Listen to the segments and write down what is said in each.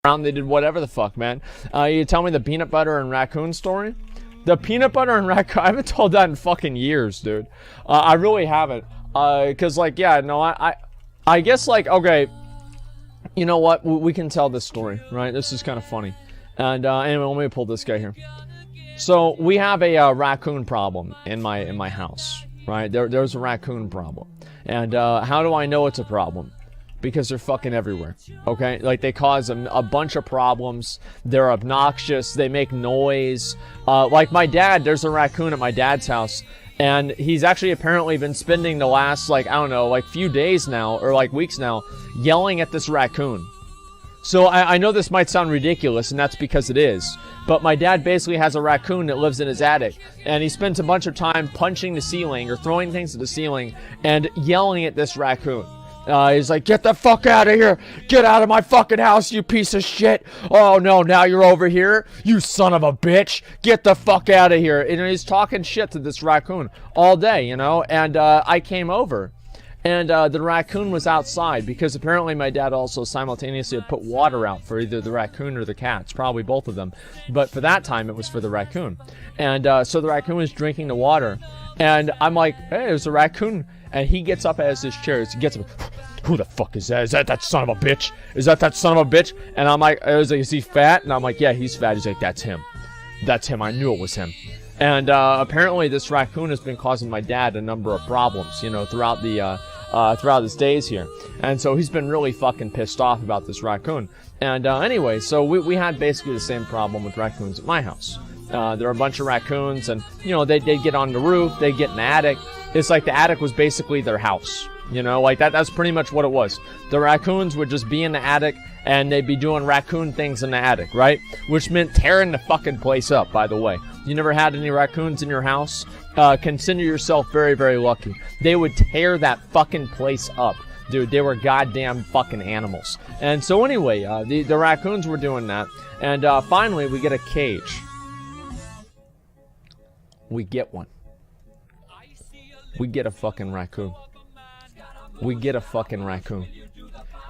around, they did whatever the fuck, man. You tell me the peanut butter and raccoon story? The peanut butter and raccoon, I haven't told that in fucking years, dude. I really haven't. Cause like, yeah, no, I guess like, okay, you know what? We can tell this story, right? This is kind of funny. And anyway, let me pull this guy here. So we have a raccoon problem in my house, right? There's a raccoon problem. And how do I know it's a problem? Because they're fucking everywhere, okay? Like, they cause a bunch of problems. They're obnoxious. They make noise. Like, my dad, there's a raccoon at my dad's house. And he's actually apparently been spending the last, like, I don't know, like, few days now, or, like, weeks now, yelling at this raccoon. So, I know this might sound ridiculous, and that's because it is. But my dad basically has a raccoon that lives in his attic. And he spends a bunch of time punching the ceiling, or throwing things at the ceiling, and yelling at this raccoon. He's like, get the fuck out of here. Get out of my fucking house, you piece of shit. Oh, no, now you're over here. You son of a bitch. Get the fuck out of here. And he's talking shit to this raccoon all day, you know. And I came over. And the raccoon was outside because apparently my dad also simultaneously had put water out for either the raccoon or the cats. Probably both of them. But for that time, it was for the raccoon. And so the raccoon was drinking the water. And I'm like, hey, there's a raccoon. And he gets up as his chair. He gets up. Who the fuck is that? Is that son of a bitch? Is that son of a bitch? And I'm like, is he fat? And I'm like, yeah, he's fat. He's like, that's him. That's him. I knew it was him. And apparently this raccoon has been causing my dad a number of problems, you know, throughout his days here. And so he's been really fucking pissed off about this raccoon. And anyway, so we had basically the same problem with raccoons at my house. There are a bunch of raccoons, and, you know, they'd get on the roof, they'd get in the attic. It's like the attic was basically their house. You know, like that's pretty much what it was. The raccoons would just be in the attic, and they'd be doing raccoon things in the attic, right? Which meant tearing the fucking place up, by the way. You never had any raccoons in your house? Consider yourself very, very lucky. They would tear that fucking place up. Dude, they were goddamn fucking animals. And so anyway, the raccoons were doing that. And finally, we get a cage. We get one. We get a fucking raccoon. We get a fucking raccoon.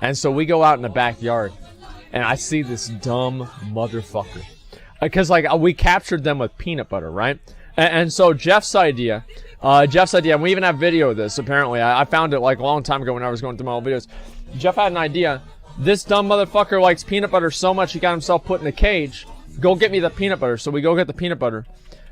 And so we go out in the backyard, and I see this dumb motherfucker. Because, like, we captured them with peanut butter, right? And so Jeff's idea, and we even have video of this, apparently. I found it, like, a long time ago when I was going through my old videos. Jeff had an idea. This dumb motherfucker likes peanut butter so much he got himself put in a cage. Go get me the peanut butter. So we go get the peanut butter.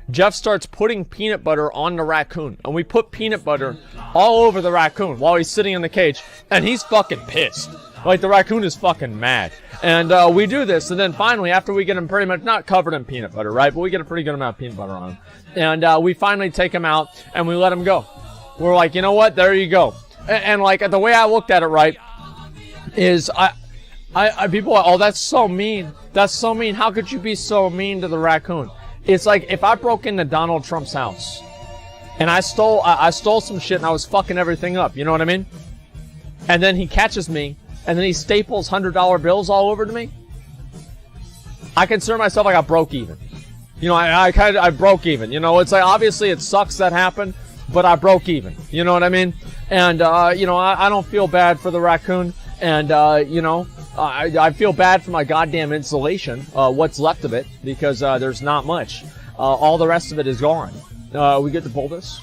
Jeff starts putting peanut butter on the raccoon. And we put peanut butter all over the raccoon while he's sitting in the cage. And he's fucking pissed. Like, the raccoon is fucking mad. And we do this. And then finally, after we get him pretty much not covered in peanut butter, right? But we get a pretty good amount of peanut butter on him. And we finally take him out and we let him go. We're like, you know what? There you go. And like, the way I looked at it, right, is people are, oh, that's so mean. That's so mean. How could you be so mean to the raccoon? It's like if I broke into Donald Trump's house and I stole some shit and I was fucking everything up, you know what I mean? And then he catches me and then he staples $100 bills all over to me. I consider myself like I broke even. You know, I broke even. You know, it's like obviously it sucks that happened, but I broke even. You know what I mean? And you know, I don't feel bad for the raccoon. And you know, I feel bad for my goddamn insulation, what's left of it, because there's not much. All the rest of it is gone. We get to pull this.